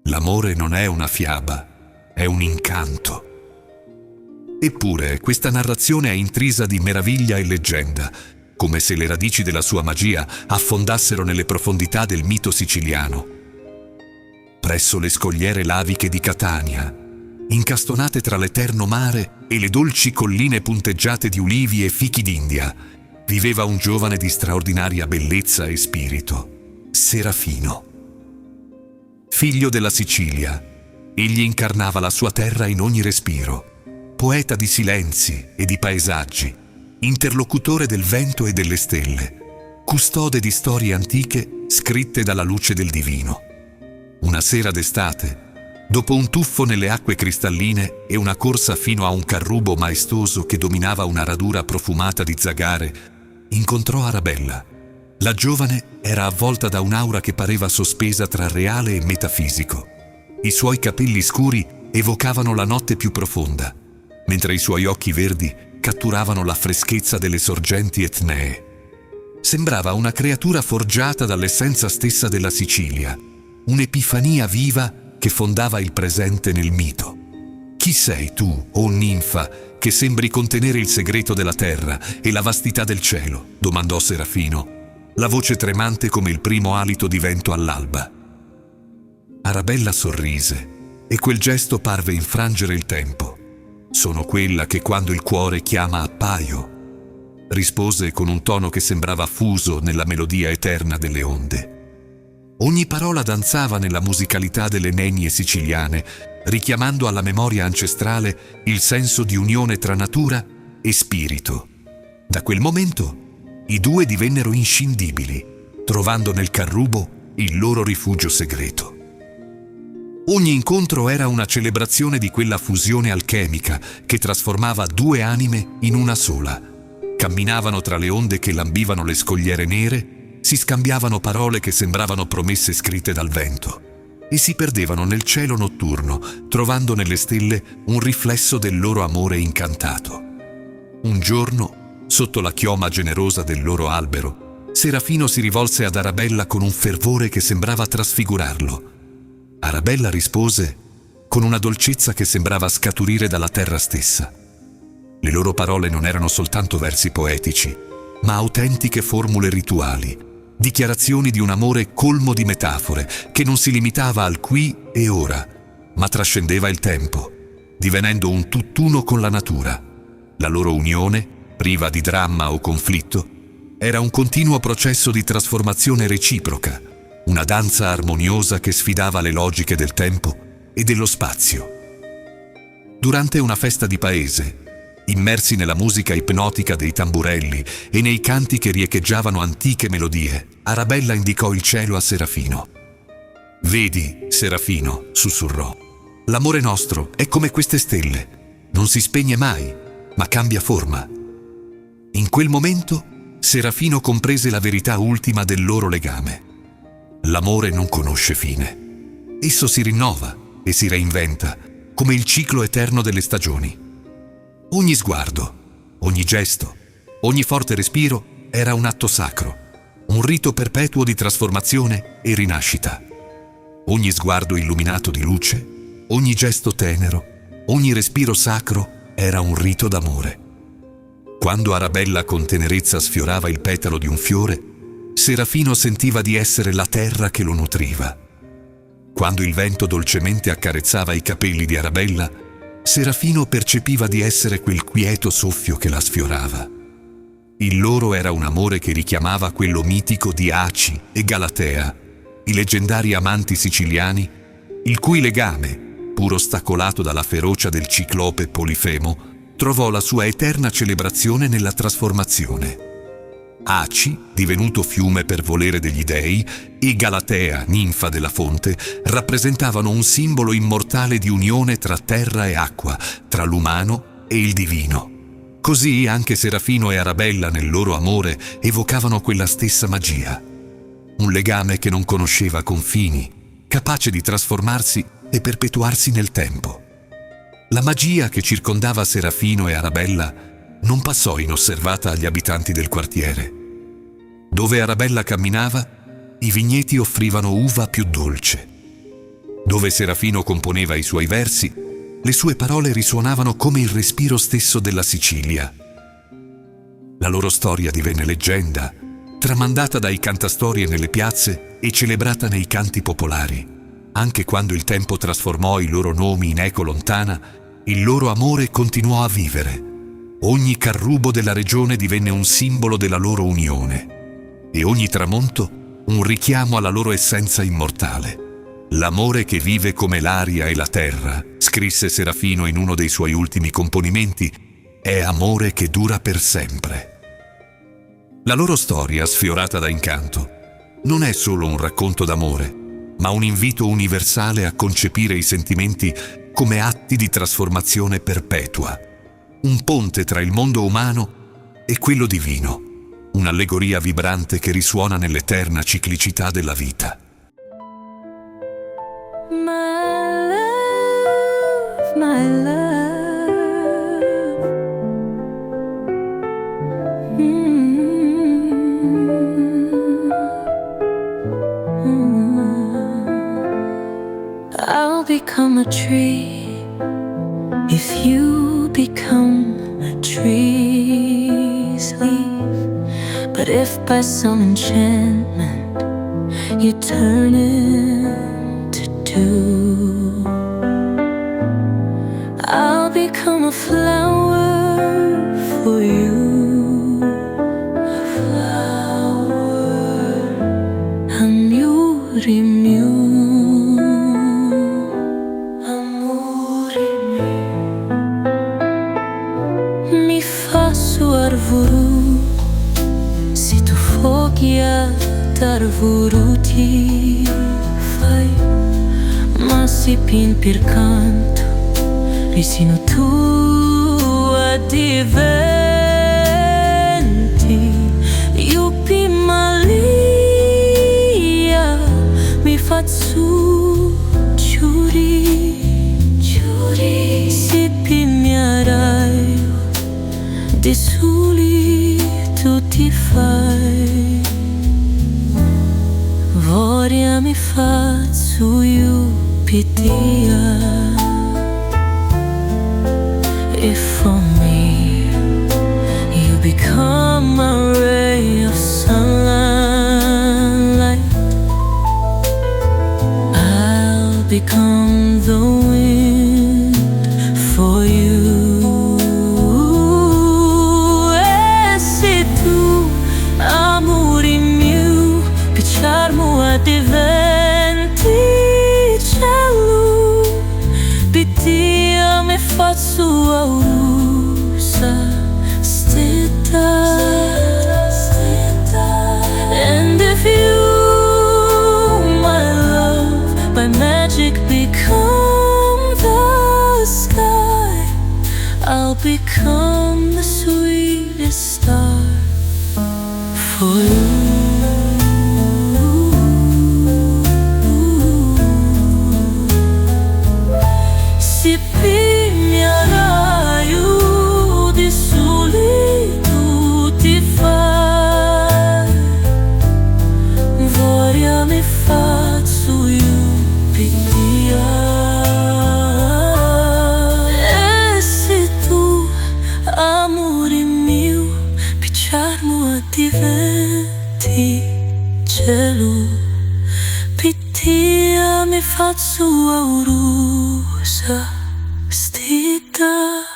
L'amore non è una fiaba, è un incanto. Eppure questa narrazione è intrisa di meraviglia e leggenda, come se le radici della sua magia affondassero nelle profondità del mito siciliano. Presso le scogliere laviche di Catania, incastonate tra l'eterno mare e le dolci colline punteggiate di ulivi e fichi d'India, viveva un giovane di straordinaria bellezza e spirito, Serafino. Figlio della Sicilia, egli incarnava la sua terra in ogni respiro, poeta di silenzi e di paesaggi, interlocutore del vento e delle stelle, custode di storie antiche scritte dalla luce del divino. Una sera d'estate, dopo un tuffo nelle acque cristalline e una corsa fino a un carrubo maestoso che dominava una radura profumata di zagare, incontrò Arabella. La giovane era avvolta da un'aura che pareva sospesa tra reale e metafisico. I suoi capelli scuri evocavano la notte più profonda, mentre i suoi occhi verdi catturavano la freschezza delle sorgenti etnee. Sembrava una creatura forgiata dall'essenza stessa della Sicilia, un'epifania viva che fondava il presente nel mito. Chi sei tu, o ninfa, che sembri contenere il segreto della terra e la vastità del cielo? Domandò Serafino, la voce tremante come il primo alito di vento all'alba. Arabella sorrise e quel gesto parve infrangere il tempo. Sono quella che quando il cuore chiama appaio, rispose con un tono che sembrava fuso nella melodia eterna delle onde. Ogni parola danzava nella musicalità delle nenie siciliane, richiamando alla memoria ancestrale il senso di unione tra natura e spirito. Da quel momento i due divennero inscindibili, trovando nel carrubo il loro rifugio segreto. Ogni incontro era una celebrazione di quella fusione alchemica che trasformava due anime in una sola. Camminavano tra le onde che lambivano le scogliere nere, si scambiavano parole che sembravano promesse scritte dal vento e si perdevano nel cielo notturno, trovando nelle stelle un riflesso del loro amore incantato. Un giorno, sotto la chioma generosa del loro albero, Serafino si rivolse ad Arabella con un fervore che sembrava trasfigurarlo. Arabella rispose con una dolcezza che sembrava scaturire dalla terra stessa. Le loro parole non erano soltanto versi poetici, ma autentiche formule rituali, dichiarazioni di un amore colmo di metafore che non si limitava al qui e ora, ma trascendeva il tempo, divenendo un tutt'uno con la natura. La loro unione, priva di dramma o conflitto, era un continuo processo di trasformazione reciproca, una danza armoniosa che sfidava le logiche del tempo e dello spazio. Durante una festa di paese, immersi nella musica ipnotica dei tamburelli e nei canti che riecheggiavano antiche melodie, Arabella indicò il cielo a Serafino. «Vedi, Serafino», sussurrò, «l'amore nostro è come queste stelle, non si spegne mai, ma cambia forma». In quel momento Serafino comprese la verità ultima del loro legame. L'amore non conosce fine. Esso si rinnova e si reinventa, come il ciclo eterno delle stagioni. Ogni sguardo, ogni gesto, ogni forte respiro era un atto sacro, un rito perpetuo di trasformazione e rinascita. Ogni sguardo illuminato di luce, ogni gesto tenero, ogni respiro sacro era un rito d'amore. Quando Arabella con tenerezza sfiorava il petalo di un fiore, Serafino sentiva di essere la terra che lo nutriva. Quando il vento dolcemente accarezzava i capelli di Arabella, Serafino percepiva di essere quel quieto soffio che la sfiorava. Il loro era un amore che richiamava quello mitico di Aci e Galatea, i leggendari amanti siciliani, il cui legame, pur ostacolato dalla ferocia del ciclope Polifemo, trovò la sua eterna celebrazione nella trasformazione. Aci, divenuto fiume per volere degli dei, e Galatea, ninfa della fonte, rappresentavano un simbolo immortale di unione tra terra e acqua, tra l'umano e il divino. Così anche Serafino e Arabella nel loro amore evocavano quella stessa magia. Un legame che non conosceva confini, capace di trasformarsi e perpetuarsi nel tempo. La magia che circondava Serafino e Arabella non passò inosservata agli abitanti del quartiere. Dove Arabella camminava, i vigneti offrivano uva più dolce. Dove Serafino componeva i suoi versi, le sue parole risuonavano come il respiro stesso della Sicilia. La loro storia divenne leggenda, tramandata dai cantastorie nelle piazze e celebrata nei canti popolari. Anche quando il tempo trasformò i loro nomi in eco lontana, il loro amore continuò a vivere. Ogni carrubo della regione divenne un simbolo della loro unione e ogni tramonto un richiamo alla loro essenza immortale. L'amore che vive come l'aria e la terra, scrisse Serafino in uno dei suoi ultimi componimenti, è amore che dura per sempre. La loro storia, sfiorata da incanto, non è solo un racconto d'amore, ma un invito universale a concepire i sentimenti come atti di trasformazione perpetua, un ponte tra il mondo umano e quello divino, un'allegoria vibrante che risuona nell'eterna ciclicità della vita. My love. I'll become a tree if you become a tree's leaf. But if by some enchantment you turn into dew, I'll become a flower for you. A flower, amore mio. Mi fa suar vuru, se tu foglia dar vuru ti fai, ma si pin per canto, risino tu addiventi, io pi malia, mi faccio giuri, giuri, si pi miarai, di soli tu ti fai, voria mi faccio io pitia. If for me you become a ray of sunlight, I'll become the wind for you. E se tu, amore mio, piacciarmo addiventi cielo, pitia me faccio aurusa stetta. And if you, my love, by magic become the sky, I'll become the sweetest star for you. Si raio di soli tu ti fai, voria mi faccio io pitia. E se tu, amore mio, piacciarmo diventi cielo, pitia mi faccio aurusa stita.